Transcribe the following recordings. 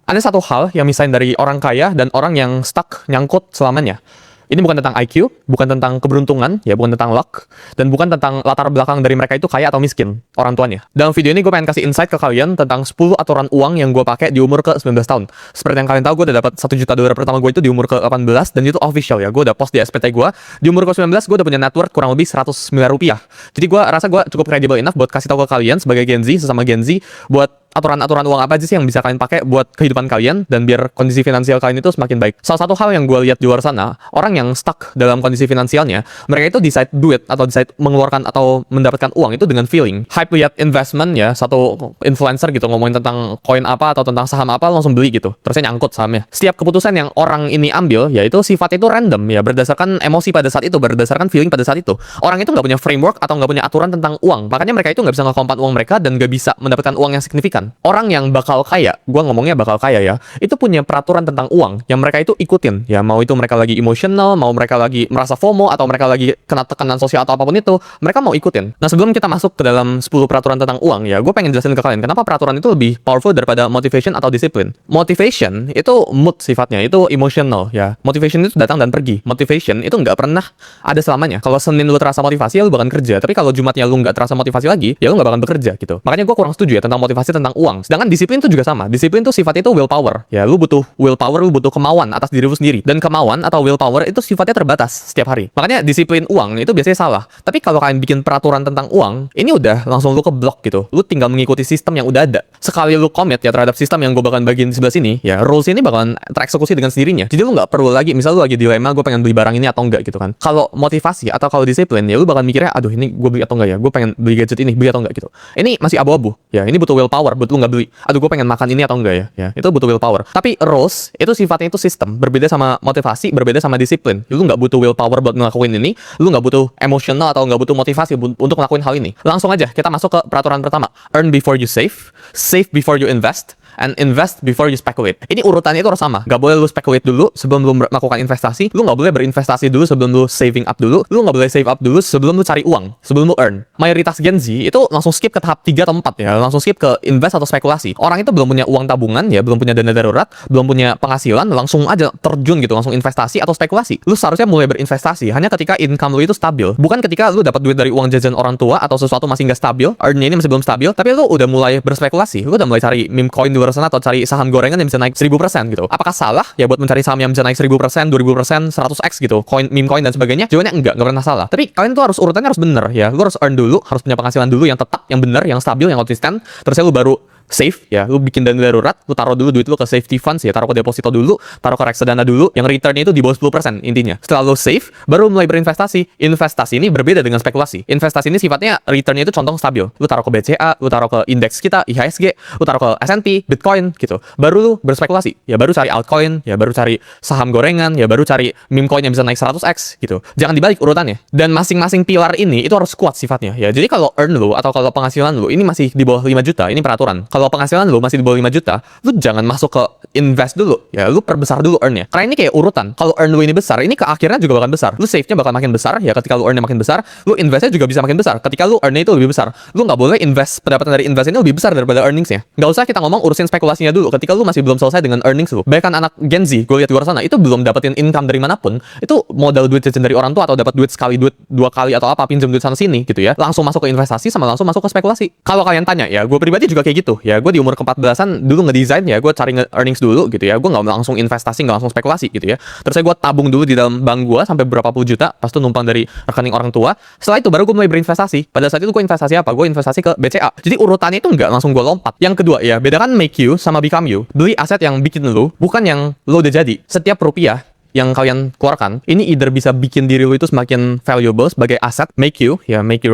Ada satu hal yang misahin dari orang kaya dan orang yang stuck nyangkut selamanya. Ini bukan tentang IQ, bukan tentang keberuntungan, ya bukan tentang luck, dan bukan tentang latar belakang dari mereka itu kaya atau miskin, orang tuanya. Dalam video ini gue pengen kasih insight ke kalian tentang 10 aturan uang yang gue pakai di umur ke 19 tahun. Seperti yang kalian tahu, gue udah dapat $1 juta pertama gue itu di umur ke 18, dan itu official ya. Gue udah post di SPT gue. Di umur ke 19, gue udah punya net worth kurang lebih 100 miliar rupiah. Jadi gue rasa gue cukup credible enough buat kasih tahu ke kalian sebagai Gen Z, sesama Gen Z, buat aturan-aturan uang apa aja sih yang bisa kalian pakai buat kehidupan kalian dan biar kondisi finansial kalian itu semakin baik. Salah satu hal yang gue lihat di luar sana, orang yang stuck dalam kondisi finansialnya, mereka itu decide duit atau decide mengeluarkan atau mendapatkan uang itu dengan feeling. Hype lihat investment ya, satu influencer gitu ngomongin tentang koin apa atau tentang saham apa langsung beli gitu. Terusnya nyangkut sahamnya. Setiap keputusan yang orang ini ambil ya itu sifatnya itu random ya, berdasarkan emosi pada saat itu, berdasarkan feeling pada saat itu. Orang itu nggak punya framework atau nggak punya aturan tentang uang. Makanya mereka itu nggak bisa ngekompat uang mereka dan nggak bisa mendapatkan uang yang signifikan. Orang yang bakal kaya, gue ngomongnya bakal kaya ya, itu punya peraturan tentang uang yang mereka itu ikutin. Ya mau itu mereka lagi emotional, mau mereka lagi merasa FOMO, atau mereka lagi kena tekanan sosial atau apapun itu, mereka mau ikutin. Nah sebelum kita masuk ke dalam 10 peraturan tentang uang ya, gue pengen jelasin ke kalian kenapa peraturan itu lebih powerful daripada motivation atau disiplin. Motivation itu mood sifatnya, itu emotional ya. Motivation itu datang dan pergi. Motivation itu nggak pernah ada selamanya. Kalau Senin lu terasa motivasi ya lu bakal kerja, tapi kalau Jumatnya lu nggak terasa motivasi lagi ya lu nggak bakal bekerja gitu. Makanya gue kurang setuju ya tentang motivasi tentang uang. Sedangkan disiplin itu juga sama. Disiplin itu sifatnya itu willpower. Ya, lu butuh willpower, lu butuh kemauan atas diri lu sendiri. Dan kemauan atau willpower itu sifatnya terbatas setiap hari. Makanya disiplin uang itu biasanya salah. Tapi kalau kalian bikin peraturan tentang uang, ini udah langsung lu keblok gitu. Lu tinggal mengikuti sistem yang udah ada. Sekali lu commit ya terhadap sistem yang gue bakalan bagiin di sebelah sini, ya rules ini bakalan tereksekusi dengan sendirinya. Jadi lu nggak perlu lagi, misal lu lagi dilema, gue pengen beli barang ini atau enggak gitu kan. Kalau motivasi atau kalau disiplin, ya lu bakal mikirnya, aduh ini gue beli atau enggak ya, gue pengen beli gadget ini, beli atau enggak gitu. Ini masih abu-abu. Ya, ini butuh willpower, buat lu nggak beli. Aduh gue pengen makan ini atau enggak ya. Ya, itu butuh willpower. Tapi rules itu sifatnya itu sistem, berbeda sama motivasi, berbeda sama disiplin. Lu nggak butuh willpower buat ngelakuin ini, lu nggak butuh emotional atau nggak butuh motivasi untuk ngelakuin hal ini. Langsung aja kita masuk ke peraturan pertama. Earn before you save, save before you invest, and invest before you speculate. Ini urutannya itu harus sama. Gak boleh lu speculate dulu sebelum lu melakukan investasi. Lu gak boleh berinvestasi dulu sebelum lu saving up dulu. Lu gak boleh save up dulu sebelum lu cari uang, sebelum lu earn. Mayoritas Gen Z itu langsung skip ke tahap 3 atau 4 ya. Langsung skip ke invest atau spekulasi. Orang itu belum punya uang tabungan ya, belum punya dana darurat, belum punya penghasilan, langsung aja terjun gitu, langsung investasi atau spekulasi. Lu seharusnya mulai berinvestasi hanya ketika income lu itu stabil. Bukan ketika lu dapat duit dari uang jajan orang tua atau sesuatu masih gak stabil, earn-nya ini masih belum stabil, tapi lu udah mulai berspekulasi. Lu udah mulai cari meme coin di luar sana atau cari saham gorengan yang bisa naik 1000% gitu. Apakah salah ya buat mencari saham yang bisa naik 1000%, 2000%, 100x gitu, meme coin dan sebagainya? Jawabannya enggak pernah salah. Tapi kalian tuh harus urutannya harus bener ya. Lu harus earn dulu, harus punya penghasilan dulu yang tetap, yang bener, yang stabil, yang konsisten. Terusnya lu baru save ya, lu bikin dana darurat, lu taruh dulu duit lu ke safety funds ya, taruh ke deposito dulu, taruh ke reksadana dulu, yang returnnya itu di bawah 10% intinya. Setelah lu save, baru mulai berinvestasi. Investasi ini berbeda dengan spekulasi. Investasi ini sifatnya returnnya itu condong stabil. Lu taruh ke BCA, lu taruh ke indeks kita, IHSG, lu taruh ke S&P, Bitcoin gitu. Baru lu berspekulasi, ya baru cari altcoin, ya baru cari saham gorengan, ya baru cari meme coin yang bisa naik 100x gitu. Jangan dibalik urutannya. Dan masing-masing pilar ini itu harus kuat sifatnya ya. Jadi kalau earn lu atau kalau penghasilan lu ini masih di bawah 5 juta, ini peraturan. Kalau penghasilan lu masih di bawah 5 juta, lu jangan masuk ke invest dulu. Ya, lu perbesar dulu earn-nya. Karena ini kayak urutan. Kalau earn lu ini besar, ini ke akhirnya juga bakal besar. Lu save-nya bakal makin besar, ya ketika lu earn-nya makin besar, lu invest-nya juga bisa makin besar. Ketika lu earn-nya itu lebih besar. Lu nggak boleh invest, pendapatan dari invest ini lebih besar daripada earnings-nya. Nggak usah kita ngomong urusin spekulasinya dulu. Ketika lu masih belum selesai dengan earnings lu. Bahkan anak Gen Z, gue lihat di luar sana, itu belum dapetin income dari manapun. Itu modal duit jajan dari orang tua atau dapat duit sekali, duit 2 kali atau apa, pinjam duit sana sini gitu ya. Langsung masuk ke investasi sama langsung masuk ke spekulasi. Kalau kalian tanya ya, gue pribadi juga kayak gitu. Ya, gue di umur ke-14an dulu ngedesain ya, gue cari earnings dulu gitu ya, gue nggak langsung investasi, nggak langsung spekulasi gitu ya. Terus saya gue tabung dulu di dalam bank gue sampai berapa puluh juta, pas itu numpang dari rekening orang tua. Setelah itu baru gue mulai berinvestasi. Pada saat itu gue investasi apa? Gue investasi ke BCA. Jadi urutannya itu nggak langsung gue lompat. Yang kedua ya, bedakan make you sama become you. Beli aset yang bikin lu, bukan yang lo udah jadi. Setiap rupiah yang kalian keluarkan, ini either bisa bikin diri lu itu semakin valuable sebagai aset, make you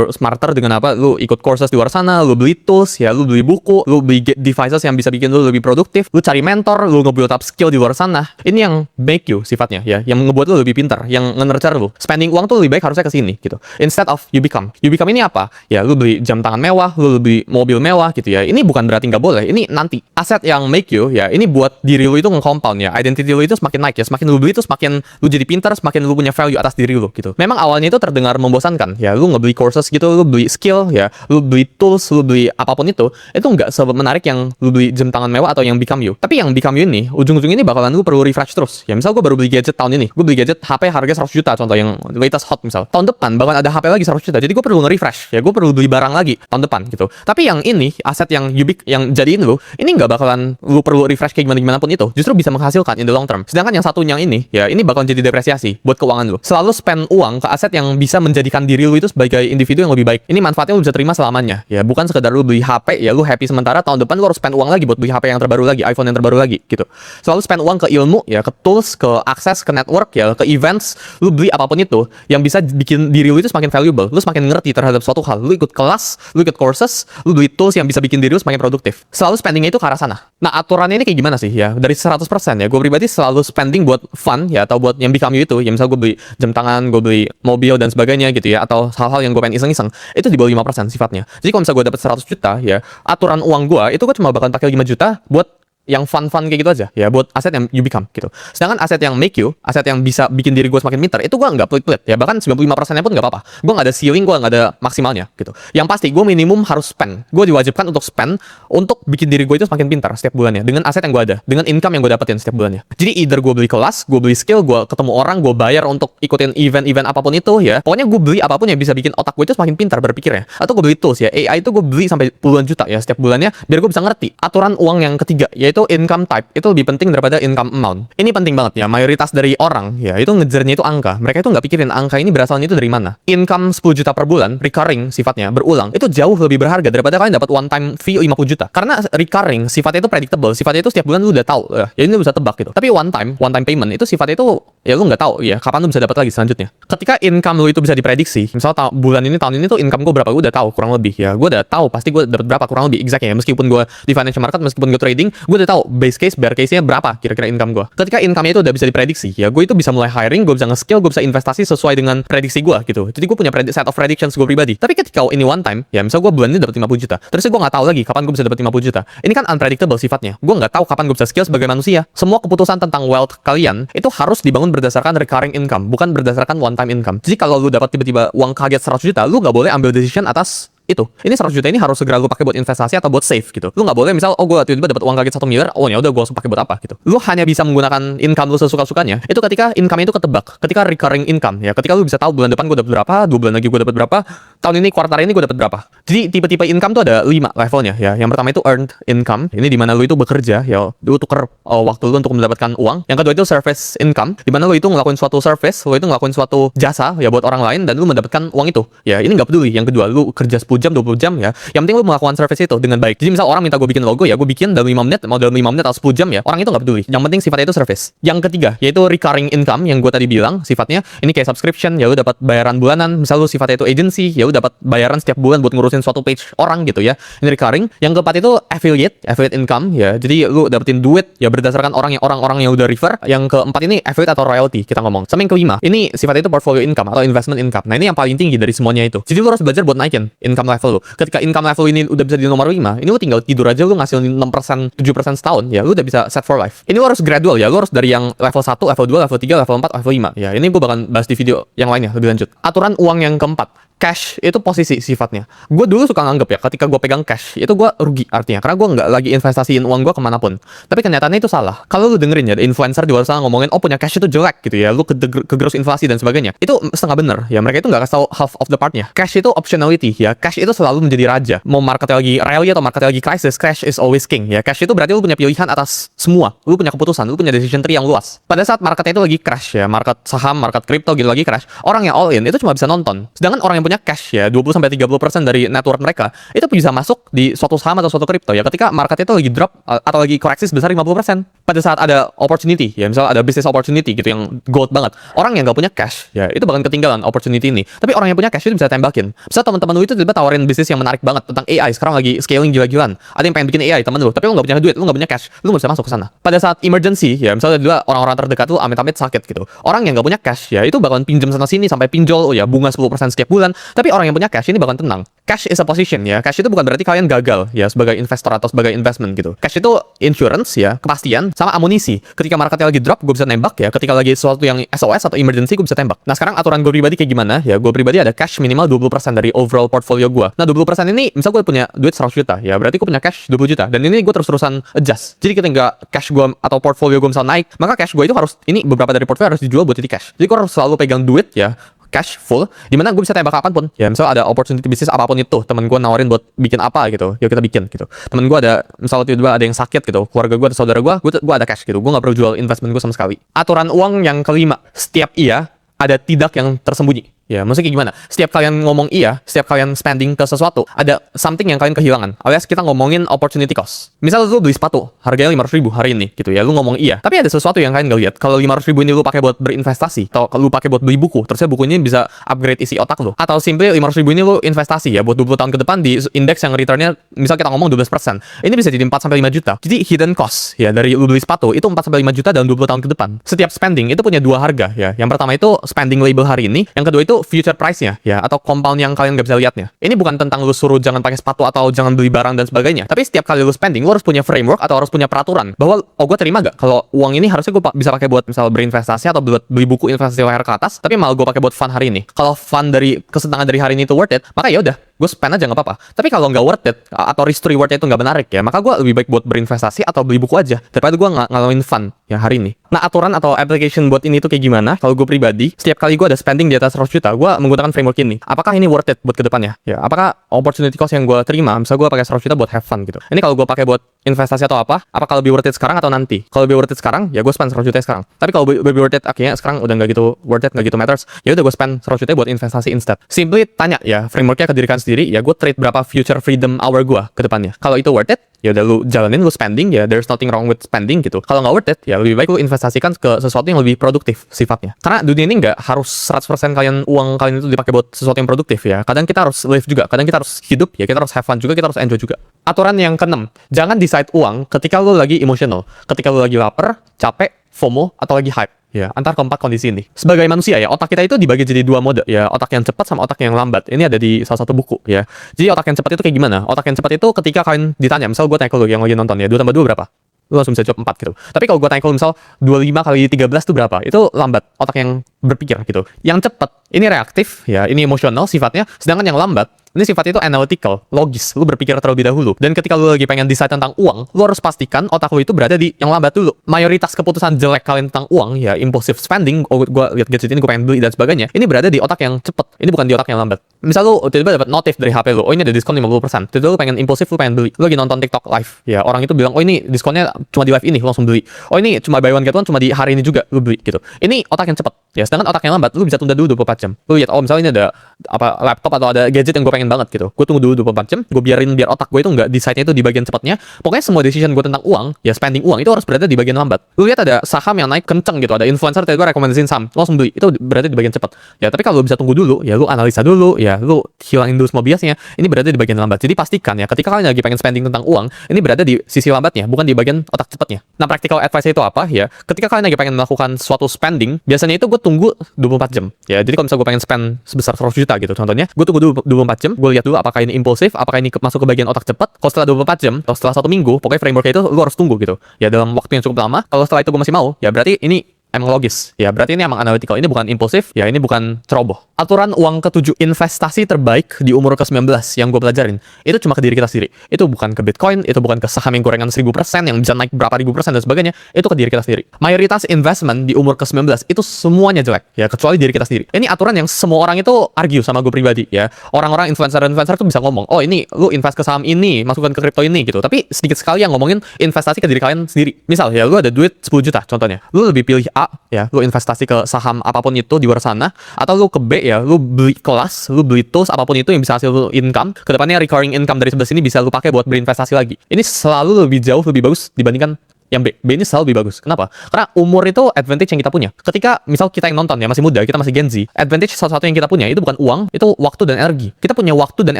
smarter dengan apa? Lu ikut courses di luar sana, lu beli tools, ya lu beli buku, lu beli devices yang bisa bikin lu lebih produktif, lu cari mentor, lu nge-build up skill di luar sana. Ini yang make you sifatnya ya, yang ngebuat lu lebih pintar, yang nge-nurture lu. Spending uang tuh lebih baik harusnya ke sini gitu. Instead of you become. You become ini apa? Ya lu beli jam tangan mewah, lu beli mobil mewah gitu ya. Ini bukan berarti nggak boleh, ini nanti. Aset yang make you ya, ini buat diri lu itu nge-compound ya. Identity lu itu semakin naik ya, semakin lu beli itu semakin lu jadi pintar, semakin lu punya value atas diri lu gitu. Memang awalnya itu terdengar membosankan ya, lu ngebeli courses gitu, lu beli skill ya, lu beli tools, lu beli apapun itu nggak semenarik yang lu beli jam tangan mewah atau yang Become You. Tapi yang Become You ini ujung-ujung ini bakalan lu perlu refresh terus. Ya misal gue baru beli gadget tahun ini, gue beli gadget HP harga 100 juta contoh yang latest hot misal. Tahun depan bakalan ada HP lagi 100 juta. Jadi gue perlu nge-refresh ya, gue perlu beli barang lagi tahun depan gitu. Tapi yang ini aset yang yang jadiin lu ini nggak bakalan lu perlu refresh kayak gimana pun itu. Justru bisa menghasilkan in the long term. Sedangkan yang satunya ini ya, ini bakalan jadi depresiasi buat keuangan lu. Selalu spend uang ke aset yang bisa menjadikan diri lu itu sebagai individu yang lebih baik. Ini manfaatnya lu bisa terima selamanya ya, bukan sekedar lu beli HP ya lu happy sementara, tahun depan lu harus spend uang lagi buat beli HP yang terbaru lagi, iPhone yang terbaru lagi gitu. Selalu spend uang ke ilmu ya, ke tools, ke akses, ke network ya, ke events. Lu beli apapun itu yang bisa bikin diri lu itu semakin valuable, lu semakin ngerti terhadap suatu hal, lu ikut kelas, lu ikut courses, lu beli tools yang bisa bikin diri lu semakin produktif. Selalu spendingnya itu ke arah sana. Nah, aturannya ini kayak gimana sih ya? Dari 100% ya, gue pribadi selalu spending buat fun ya, atau buat yang Become You itu ya, misal gue beli jam tangan, gue beli mobil dan sebagainya gitu ya, atau hal-hal yang gue pengen iseng-iseng, itu di bawah 5% sifatnya. Jadi kalau misal gue dapet 100 juta ya, aturan uang gue itu gue cuma bakal pakai 5 juta buat yang fun-fun kayak gitu aja ya, buat aset yang you become gitu. Sedangkan aset yang make you, aset yang bisa bikin diri gue semakin pintar, itu gue nggak pelit-pelit ya, bahkan 95%-nya pun nggak apa-apa. Gue nggak ada ceiling, gue nggak ada maksimalnya gitu. Yang pasti gue minimum harus spend, gue diwajibkan untuk spend untuk bikin diri gue itu semakin pintar setiap bulannya dengan aset yang gue ada, dengan income yang gue dapetin setiap bulannya. Jadi either gue beli kelas, gue beli skill, gue ketemu orang, gue bayar untuk ikutin event-event apapun itu ya, pokoknya gue beli apapun yang bisa bikin otak gue itu semakin pintar berpikirnya. Atau gue beli tools ya, AI itu gue beli sampai puluhan juta ya setiap bulannya, biar gue bisa ngerti aturan uang yang ketiga, yaitu income type. Itu lebih penting daripada income amount. Ini penting banget ya, mayoritas dari orang ya itu ngejarnya itu angka. Mereka itu nggak pikirin angka ini berasalnya itu dari mana. Income 10 juta per bulan, recurring sifatnya, berulang, itu jauh lebih berharga daripada kalian dapat one time fee 50 juta. Karena recurring sifatnya itu predictable, sifatnya itu setiap bulan lu udah tahu ya, ini lu bisa tebak gitu. Tapi one time payment itu sifatnya itu ya lu nggak tahu ya kapan lu bisa dapat lagi selanjutnya. Ketika income lu itu bisa diprediksi, misalnya bulan ini, tahun ini tuh income gue berapa, gue udah tahu kurang lebih ya, gue udah tahu pasti gue dapat berapa kurang lebih exact ya, meskipun gue di financial market, meskipun gue trading, gue udah tahu base case, bear case-nya berapa kira-kira income gue. Ketika income-nya itu udah bisa diprediksi ya, gue itu bisa mulai hiring, gue bisa nge-skill, gue bisa investasi sesuai dengan prediksi gue gitu. Jadi gue punya set of predictions gue pribadi. Tapi ketika ini one time ya, misal gue bulan ini dapat 50 juta, terus gue nggak tahu lagi kapan gue bisa dapat 50 juta. Ini kan unpredictable sifatnya, gue nggak tahu kapan gue bisa skill sebagai manusia. Semua keputusan tentang wealth kalian itu harus dibangun berdasarkan recurring income, bukan berdasarkan one time income. Jadi kalau lu dapat tiba-tiba uang kaget 100 juta, lu nggak boleh ambil decision atas itu. Ini 100 juta ini harus segera lu pakai buat investasi atau buat save gitu. Lu nggak boleh misal, oh gue tiba-tiba dapat uang kaget 1 miliar, oh ya udah gue langsung pakai buat apa gitu. Lu hanya bisa menggunakan income lu sesuka-sukanya itu ketika income itu ketebak, ketika recurring income ya, ketika lu bisa tahu bulan depan gue dapat berapa, 2 bulan lagi gue dapat berapa, tahun ini kuartal ini gue dapat berapa. Jadi tipe-tipe income tuh ada 5 levelnya ya. Yang pertama itu earned income, ini dimana lu itu bekerja ya, lu tuker waktu lu untuk mendapatkan uang. Yang kedua itu service income, dimana lu itu ngelakuin suatu service, lu itu ngelakuin suatu jasa ya buat orang lain dan lu mendapatkan uang itu ya. Ini nggak peduli. Yang kedua, lu kerja 10 jam 20 jam ya, yang penting lu melakukan service itu dengan baik. Jadi misal orang minta gue bikin logo ya, gue bikin dalam 5 menit, mau dalam 5 menit atau 10 jam ya, orang itu nggak peduli. Yang penting sifatnya itu service. Yang ketiga yaitu recurring income, yang gue tadi bilang sifatnya ini kayak subscription ya, lu dapat bayaran bulanan. Misal lu sifatnya itu agency ya, lu dapat bayaran setiap bulan buat ngurusin suatu page orang gitu ya, ini recurring. Yang keempat itu affiliate income ya, jadi lu dapetin duit ya berdasarkan orang yang udah refer. Yang keempat ini affiliate atau royalty kita ngomong. Sama yang kelima ini sifatnya itu portfolio income atau investment income. Nah ini yang paling tinggi dari semuanya itu. Jadi lu harus belajar buat naikin income level lu. Ketika income level ini udah bisa di nomor 5, ini lu tinggal tidur aja lu ngasilin 6%, 7% setahun ya, lu udah bisa set for life. Ini lu harus gradual ya, lu harus dari yang level 1, level 2, level 3, level 4, level 5 ya. Ini gue bakal bahas di video yang lainnya lebih lanjut. Aturan uang yang keempat, cash itu posisi sifatnya. Gue dulu suka nganggep ya, ketika gue pegang cash itu gue rugi artinya, karena gue nggak lagi investasiin uang gue kemanapun. Tapi kenyataannya itu salah. Kalau lu dengerin ya, ada influencer di luar sana ngomongin, oh punya cash itu jelek gitu ya, lu kegerus inflasi dan sebagainya. Itu setengah bener ya, mereka itu nggak kasih tahu half of the partnya. Cash itu optionality ya, cash itu selalu menjadi raja. Mau marketnya lagi rally atau marketnya lagi crisis, cash is always king ya. Cash itu berarti lu punya pilihan atas semua, lu punya keputusan, lu punya decision tree yang luas. Pada saat marketnya itu lagi crash ya, market saham, market crypto gitu lagi crash, orang yang all in itu cuma bisa nonton. Sedangkan orang yang punya cash ya, 20-30% dari network mereka itu bisa masuk di suatu saham atau suatu kripto ya, ketika market itu lagi drop atau lagi koreksi sebesar 50%. Pada saat ada opportunity ya, misal ada business opportunity gitu yang gold banget, orang yang gak punya cash ya itu bakal ketinggalan opportunity ini. Tapi orang yang punya cash itu bisa tembakin. Misal teman-teman lu itu tiba-tiba tawarin bisnis yang menarik banget tentang AI, sekarang lagi scaling gila-gilaan, ada yang pengen bikin AI temen lu, tapi lu gak punya duit, lu gak punya cash, lu gak bisa masuk ke sana. Pada saat emergency ya, misalnya dua orang-orang terdekat lu amit-amit sakit gitu, orang yang gak punya cash ya itu bakalan pinjam sana sini sampai pinjol ya, bunga 10% setiap bulan. Tapi orang yang punya cash ini bakalan tenang. cash is a position ya. Cash itu bukan berarti kalian gagal ya sebagai investor atau sebagai investment gitu. Cash itu insurance ya, kepastian sama amunisi. Ketika marketnya lagi drop, gue bisa nembak ya. Ketika lagi sesuatu yang SOS atau emergency, gue bisa tembak. Nah, sekarang aturan gue pribadi kayak gimana ya? Gue pribadi ada cash minimal 20% dari overall portfolio gue. Nah, 20% ini misal gue punya duit 100 juta ya, berarti gue punya cash 20 juta. Dan ini gue terus-terusan adjust. Jadi ketika cash gue atau portfolio gue misal naik, maka cash gue itu harus, ini beberapa dari portfolio harus dijual buat jadi cash. Jadi gue harus selalu pegang duit ya, cash full, dimana gue bisa tembak kapanpun ya. Misal ada opportunity bisnis apapun itu, temen gue nawarin buat bikin apa gitu, yuk kita bikin gitu. Temen gue ada, misal tiba-tiba ada yang sakit gitu, keluarga gue, ada saudara gue ada cash gitu, gue nggak perlu jual investment gue sama sekali. Aturan uang yang kelima, setiap iya ada tidak yang tersembunyi. Ya, maksudnya kayak gimana? Setiap kalian ngomong iya, setiap kalian spending ke sesuatu, ada something yang kalian kehilangan. Alias kita ngomongin opportunity cost. Misal lu beli sepatu, harganya 500.000 hari ini, gitu ya. Lu ngomong iya, tapi ada sesuatu yang kalian gak lihat. Kalau 500.000 ini lu pakai buat berinvestasi, atau kalau lu pakai buat beli buku, terusnya bukunya bisa upgrade isi otak lu. Atau simply 500.000 ini lu investasi ya, buat 20 tahun ke depan di indeks yang returnnya, misal kita ngomong 12%. Ini bisa jadi 4-5 juta. Jadi hidden cost ya, dari lu beli sepatu, itu 4-5 juta dalam 20 tahun ke depan. Setiap spending itu punya dua harga ya. Yang pertama itu spending label hari ini, yang kedua itu future price-nya ya, atau compound yang kalian gak bisa lihatnya. Ini bukan tentang lu suruh jangan pakai sepatu atau jangan beli barang dan sebagainya, tapi setiap kali lu spending, lu harus punya framework atau harus punya peraturan bahwa oh gue terima gak kalau uang ini harusnya gue bisa pakai buat misal berinvestasi atau buat beli buku investasi layar ke atas, tapi malah gue pakai buat fun hari ini. Kalau fun dari kesenangan dari hari ini itu worth it, maka ya udah gue spend aja nggak apa-apa. Tapi kalau nggak worth it atau risk to rewardnya itu nggak menarik ya, maka gue lebih baik buat berinvestasi atau beli buku aja daripada gue ngalamin fun ya hari ini. Nah, aturan atau application buat ini tuh kayak gimana? Kalau gue pribadi, setiap kali gue ada spending di atas 100 juta, gue menggunakan framework ini. Apakah ini worth it buat kedepannya? Ya, apakah opportunity cost yang gue terima, misal gue pakai 100 juta buat have fun gitu. Ini kalau gue pakai buat investasi atau apa, apakah lebih worth it sekarang atau nanti? Kalau lebih worth it sekarang, ya gue spend 100 juta sekarang. Tapi kalau lebih worth it akhirnya sekarang udah nggak gitu worth it, nggak gitu matters, ya udah gue spend 100 juta buat investasi instead. Simply tanya ya, frameworknya ke diri kalian sendiri, ya gue trade berapa future freedom hour gue ke depannya. Kalau itu worth it, ya udah lu jalanin, lu spending ya, there's nothing wrong with spending gitu. Kalau nggak worth it, ya lebih baik lu investasikan ke sesuatu yang lebih produktif sifatnya. Karena dunia ini nggak harus 100% uang kalian itu dipakai buat sesuatu yang produktif ya. Kadang kita harus live juga, kadang kita harus hidup ya, kita harus have fun juga, kita harus enjoy juga. Aturan yang keenam, jangan decide uang ketika lu lagi emotional, ketika lu lagi lapar, capek, FOMO, atau lagi hype. Ya, antar keempat kondisi ini. Sebagai manusia ya, otak kita itu dibagi jadi dua mode ya, otak yang cepat sama otak yang lambat. Ini ada di salah satu buku ya. Jadi otak yang cepat itu kayak gimana? Otak yang cepat itu ketika kalian ditanya, misal gue tanya ke lu yang lagi nonton ya, 2 tambah 2 berapa? Lu langsung bisa jawab 4 gitu. Tapi kalau gue tanya ke lu misal 25 kali 13 itu berapa? Itu lambat, otak yang berpikir gitu. Yang cepat, ini reaktif ya, ini emosional sifatnya. Sedangkan yang lambat, ini sifatnya itu analytical, logis. Lu berpikir terlebih dahulu. Dan ketika lu lagi pengen decide tentang uang, lu harus pastikan otak lu itu berada di yang lambat dulu. Mayoritas keputusan jelek kalian tentang uang, ya impulsive spending, oh gue lihat gadget ini gue pengen beli dan sebagainya, ini berada di otak yang cepet. Ini bukan di otak yang lambat. Misal lu tiba-tiba dapat notif dari HP lu, oh ini ada diskon 50%. Tiba-tiba lu pengen impulsif, lu pengen beli. Lu lagi nonton TikTok live, ya orang itu bilang, oh ini diskonnya cuma di live ini, lu langsung beli. Oh ini cuma buy one get one, cuma di hari ini juga, lu beli gitu. Ini otak yang cepet. Ya, sedangkan otak yang lambat, lu bisa tunda dulu 24 jam. Lu lihat, oh misalnya ini ada apa laptop atau ada gadget yang gue pengen banget gitu. Gue tunggu dulu 24 jam, gue biar otak gue itu nggak decide-nya itu di bagian cepatnya. Pokoknya semua decision gue tentang uang, ya spending uang itu harus berada di bagian lambat. Lu lihat ada saham yang naik kenceng gitu, ada influencer tadi gue rekomendasiin saham, lu langsung beli. Itu berada di bagian cepat. Ya, tapi kalau lu bisa tunggu dulu, ya lu analisa dulu, ya lu hilangin dulu semua biasnya. Ini berada di bagian lambat. Jadi pastikan ya, ketika kalian lagi pengen spending tentang uang, ini berada di sisi lambatnya, bukan di bagian otak cepatnya. Nah, practical advice itu apa ya? Ketika kalian lagi pengen melakukan suatu spending, biasanya itu gue tunggu 24 jam. Ya, jadi kalau misalnya gue pengen spend sebesar 100 juta gitu contohnya, gue tunggu dulu 24 jam, gue lihat dulu apakah ini impulsif, apakah ini masuk ke bagian otak cepat. Kalau setelah 24 jam atau setelah 1 minggu, pokoknya frameworknya itu lu harus tunggu gitu. Ya dalam waktu yang cukup lama. Kalau setelah itu gue masih mau, ya berarti ini emang logis. Ya berarti ini emang analytical. Ini bukan impulsif, ya ini bukan ceroboh. Aturan uang ke-7, investasi terbaik di umur ke-19 yang gue pelajarin, itu cuma ke diri kita sendiri. Itu bukan ke Bitcoin, itu bukan ke saham yang gorengan 1000% yang bisa naik berapa ribu persen dan sebagainya. Itu ke diri kita sendiri. Mayoritas investment di umur ke-19 itu semuanya jelek, ya kecuali diri kita sendiri. Ini aturan yang semua orang itu argue sama gue pribadi, ya. Orang-orang influencer tuh bisa ngomong, oh ini lu invest ke saham ini, masukkan ke kripto ini gitu. Tapi sedikit sekali yang ngomongin investasi ke diri kalian sendiri. Misal ya, lu ada duit 10 juta contohnya. Lu lebih pilih A, ya, lu investasi ke saham apapun itu di luar sana, atau lu ke B, ya, lu beli kelas, lu beli tools apapun itu yang bisa hasil lu income, kedepannya recurring income dari sebelah sini bisa lu pakai buat berinvestasi lagi. Ini selalu lebih jauh lebih bagus dibandingkan yang B. B ini selalu lebih bagus. Kenapa? Karena umur itu advantage yang kita punya. Ketika misal kita yang nonton ya masih muda, kita masih Gen Z, advantage salah satu yang kita punya itu bukan uang, itu waktu dan energi. Kita punya waktu dan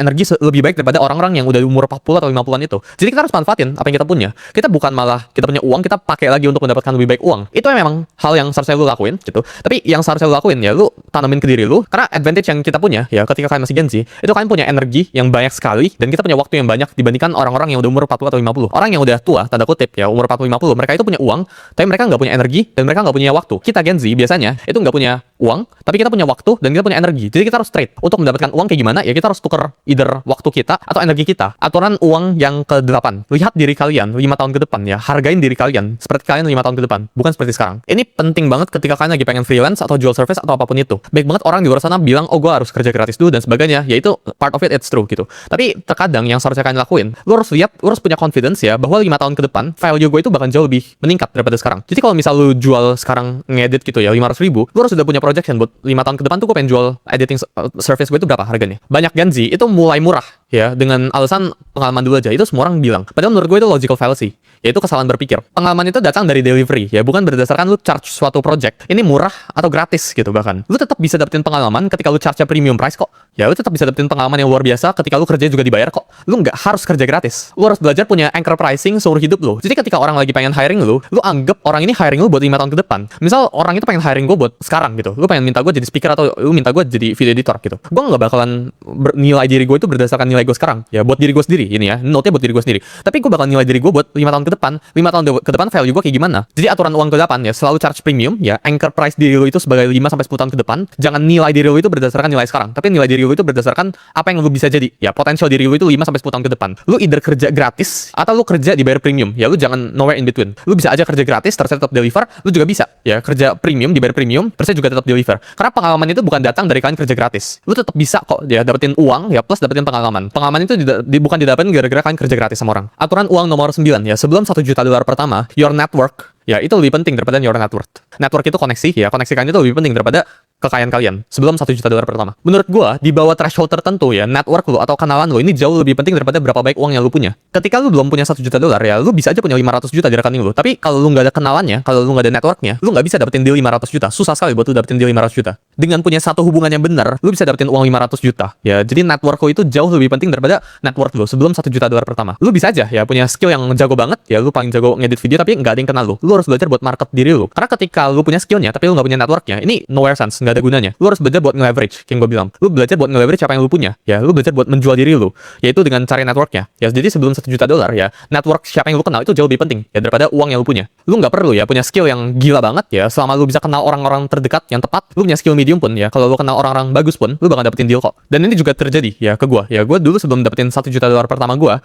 energi lebih baik daripada orang-orang yang udah umur 40 atau 50-an itu. Jadi kita harus manfaatin apa yang kita punya. Kita bukan malah kita punya uang, kita pakai lagi untuk mendapatkan lebih baik uang. Itu memang hal yang seharusnya lu lakuin gitu. Tapi yang seharusnya lu lakuin ya lu tanamin ke diri lu, karena advantage yang kita punya ya ketika kalian masih Gen Z, itu kalian punya energi yang banyak sekali dan kita punya waktu yang banyak dibandingkan orang-orang yang udah umur 40 atau 50. Orang yang udah tua, tanda kutip ya, umur 40 50, mereka itu punya uang, tapi mereka nggak punya energi dan mereka nggak punya waktu. Kita Gen Z biasanya itu nggak punya uang, tapi kita punya waktu dan kita punya energi. Jadi kita harus trade. Untuk mendapatkan uang kayak gimana? Ya kita harus tuker either waktu kita atau energi kita. Aturan uang yang ke-8. Lihat diri kalian 5 tahun ke depan ya. Hargain diri kalian seperti kalian 5 tahun ke depan, bukan seperti sekarang. Ini penting banget ketika kalian lagi pengen freelance atau jual service atau apapun itu. Baik banget orang di luar sana bilang, "Oh, gue harus kerja gratis dulu" dan sebagainya. Ya itu part of it, it's true gitu. Tapi terkadang yang seharusnya kalian lakuin, lu harus lihat, lu harus punya confidence ya bahwa 5 tahun ke depan value gue itu bakal jauh lebih meningkat daripada sekarang. Jadi kalau misal lu jual sekarang ngedit gitu ya 500.000, lu harus udah punya projection buat 5 tahun ke depan tuh gue pengen jual editing service gue itu berapa harganya. Banyak Gen Z itu mulai murah ya dengan alasan pengalaman dulu aja. Itu semua orang bilang. Padahal menurut gue itu logical fallacy, yaitu kesalahan berpikir. Pengalaman itu datang dari delivery ya, bukan berdasarkan lu charge suatu project ini murah atau gratis gitu. Bahkan lu tetap bisa dapetin pengalaman ketika lu charge premium price kok. Ya lu tetap bisa dapetin pengalaman yang luar biasa ketika lu kerja juga dibayar kok. Lu nggak harus kerja gratis. Lu harus belajar punya anchor pricing seumur hidup lu. Jadi ketika orang lagi pengen hiring lu anggap orang ini hiring lu buat 5 tahun ke depan. Misal orang itu pengen hiring gue buat sekarang gitu. Lu pengen minta gue jadi speaker atau lu minta gue jadi video editor gitu. Gue nggak bakalan nilai diri gue itu berdasarkan nilai gue sekarang. Ya buat diri gue sendiri ini ya. Note-nya buat diri gue sendiri. Tapi gue bakal nilai diri gue buat 5 tahun ke depan. 5 tahun ke depan value gue kayak gimana. Jadi aturan uang ke-8 ya, selalu charge premium ya. Anchor price diri lu itu sebagai 5 sampai 10 tahun ke depan. Jangan nilai diri lu itu berdasarkan nilai sekarang, tapi nilai diri lu itu berdasarkan apa yang lu bisa jadi. Ya, potensial diri lu itu 5 sampai 10 tahun ke depan. Lu either kerja gratis atau lu kerja dibayar premium. Ya, lu jangan nowhere in between. Lu bisa aja kerja gratis terus tetap deliver, lu juga bisa ya kerja premium dibayar premium terus juga tetap deliver. Karena pengalaman itu bukan datang dari kalian kerja gratis. Lu tetap bisa kok ya dapetin uang ya plus dapetin pengalaman. Pengalaman itu bukan didapetin gara-gara kalian kerja gratis sama orang. Aturan uang nomor 9 ya, sebelum $1 juta pertama, your network ya itu lebih penting daripada your net worth. Network itu koneksi ya, koneksi kalian itu lebih penting daripada kekayaan kalian sebelum $1 juta pertama. Menurut gua di bawah threshold tertentu ya, network lu atau kenalan lu ini jauh lebih penting daripada berapa baik uang yang lu punya. Ketika lu belum punya $1 juta ya, lu bisa aja punya 500 juta di rekening lu. Tapi kalau lu nggak ada kenalannya, kalau lu nggak ada networknya, lu nggak bisa dapetin deal 500 juta. Susah sekali buat lu dapetin deal 500 juta. Dengan punya satu hubungan yang benar, lu bisa dapetin uang 500 juta. Ya, jadi network lu itu jauh lebih penting daripada network lu sebelum $1 juta pertama. Lu bisa aja ya punya skill yang jago banget, ya lu paling jago ngedit video tapi nggak ada yang kenal lu. Lu harus belajar buat market diri lu. Karena ketika lu punya skillnya tapi lu nggak punya networknya, ini nowhere sense, nggak ada gunanya. Lu harus belajar buat nge-leverage, kayak gue bilang. Lu belajar buat nge-leverage apa yang lu punya. Ya, lu belajar buat menjual diri lu, yaitu dengan cari networknya. Ya, jadi sebelum $1 juta ya, network siapa yang lu kenal itu jauh lebih penting ya daripada uang yang lu punya. Lu nggak perlu ya punya skill yang gila banget ya, selama lu bisa kenal orang-orang terdekat yang tepat. Lu punya skill medium pun ya, kalau lu kenal orang-orang bagus pun, lu bakal dapetin deal kok. Dan ini juga terjadi ya ke gua. Ya, gua dulu sebelum dapetin $1 juta pertama gua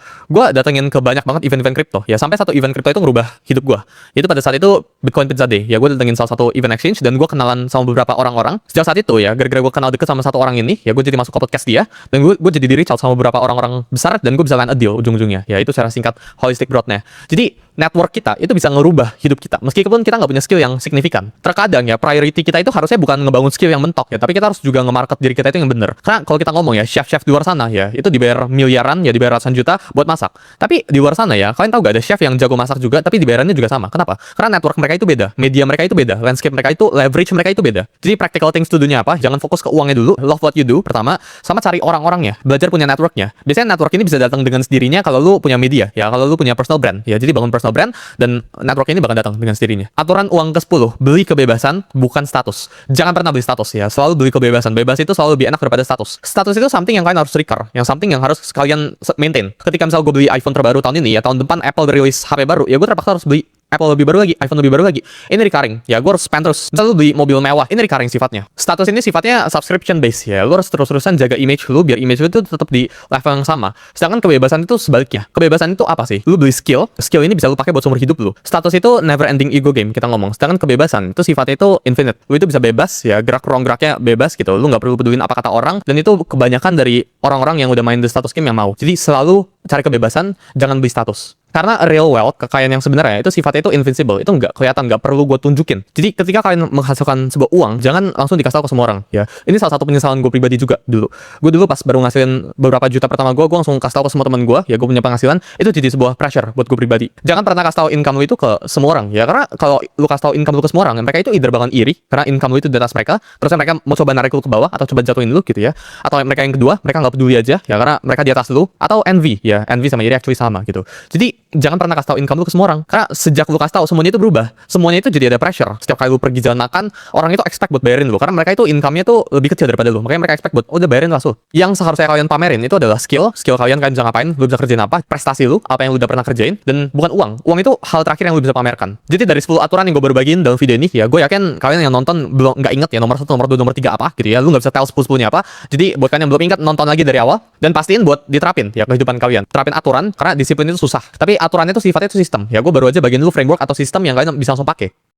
datengin ke banyak banget event-event kripto. Ya, sampai satu event kripto itu ngerubah hidup gua. Itu pada saat itu Bitcoin Pizza Day. Ya, gua datengin salah satu event exchange dan gua kenalan sama beberapa orang-orang. Sejak saat itu ya, gara-gara gua kenal deket sama satu orang ini, ya gua jadi masuk ke podcast dia dan gua jadi di-reach out sama beberapa orang-orang besar dan gua bisa land a deal ujung-ujungnya. Ya, itu secara singkat holistic growth-nya. Jadi network kita itu bisa ngerubah hidup kita meskipun kita nggak punya skill yang signifikan. Terkadang ya priority kita itu harusnya bukan ngebangun skill yang mentok ya, tapi kita harus juga nge-market diri kita itu yang bener. Karena kalau kita ngomong ya, chef-chef di luar sana ya itu dibayar miliaran ya, dibayar ratusan juta buat masak. Tapi di luar sana ya, kalian tahu gak ada chef yang jago masak juga tapi dibayarannya juga sama. Kenapa? Karena network mereka itu beda, media mereka itu beda, landscape mereka itu, leverage mereka itu beda. Jadi practical things to do-nya apa? Jangan fokus ke uangnya dulu, love what you do pertama, sama cari orang-orangnya, belajar punya networknya. Biasanya network ini bisa datang dengan sendirinya kalau lu punya media ya, kalau lu punya personal brand ya. Jadi bangun personal brand dan network ini bakal datang dengan sendirinya. Aturan uang ke-10, beli kebebasan bukan status. Jangan pernah beli status ya, selalu beli kebebasan. Bebas itu selalu lebih enak daripada status. Status itu something yang kalian harus recur, yang something yang harus kalian maintain. Ketika misal gue beli iPhone terbaru tahun ini ya, tahun depan Apple rilis HP baru, ya gue terpaksa harus beli Apple lebih baru lagi, iPhone lebih baru lagi. Ini recurring. Ya, gue harus spend terus. Misal lu beli mobil mewah, ini recurring sifatnya. Status ini sifatnya subscription base ya. Lu harus terus-terusan jaga image lu biar image lu itu tetap di level yang sama. Sedangkan kebebasan itu sebaliknya. Kebebasan itu apa sih? Lu beli skill, skill ini bisa lu pakai buat seumur hidup lu. Status itu never ending ego game kita ngomong. Sedangkan kebebasan itu sifatnya itu infinite. Lu itu bisa bebas ya, gerak ruang geraknya bebas gitu. Lu nggak perlu pedulin apa kata orang, dan itu kebanyakan dari orang-orang yang udah main the status game yang mau. Jadi selalu cari kebebasan, jangan beli status. Karena real wealth, kekayaan yang sebenarnya itu sifatnya itu invincible, itu nggak kelihatan, nggak perlu gue tunjukin. Jadi ketika kalian menghasilkan sebuah uang, jangan langsung dikasih tahu ke semua orang. Ya, ini salah satu penyesalan gue pribadi juga dulu. Gue dulu pas baru ngasilin beberapa juta pertama gue langsung kasih tahu ke semua teman gue, ya gue punya penghasilan, itu jadi sebuah pressure buat gue pribadi. Jangan pernah kasih tahu income lu itu ke semua orang, ya karena kalau lu kasih tahu income lu ke semua orang, mereka itu either bakal iri karena income lu itu di atas mereka, terus mereka mau coba narik lu ke bawah atau coba jatuhin lu gitu ya. Atau mereka yang kedua, mereka nggak peduli aja, ya karena mereka di atas lu, atau envy, ya envy sama iri actually sama gitu. Jadi jangan pernah kasih tahu income lu ke semua orang, karena sejak lu kasih tahu semuanya itu berubah, semuanya itu jadi ada pressure. Setiap kali lu pergi jalan makan, orang itu expect buat bayarin lu, karena mereka itu income-nya tuh lebih kecil daripada lu, makanya mereka expect buat udah bayarin lah lu. Yang seharusnya kalian pamerin itu adalah skill kalian bisa ngapain, lu bisa kerjain apa, prestasi lu, apa yang lu udah pernah kerjain, dan bukan uang. Uang itu hal terakhir yang lu bisa pamerkan. Jadi dari 10 aturan yang gue baru bagiin dalam video ini, ya gue yakin kalian yang nonton belum nggak inget ya nomor 1, nomor 2, nomor 3 apa gitu ya, lu nggak bisa tell 10-10-nya apa. Jadi buat kalian yang belum ingat, nonton lagi dari awal dan pastiin buat diterapin ya kehidupan kalian. Terapin aturan, karena disiplin itu susah, tapi aturannya itu sifatnya itu sistem. Ya gue baru aja bagiin dulu framework atau sistem yang kalian bisa langsung pakai.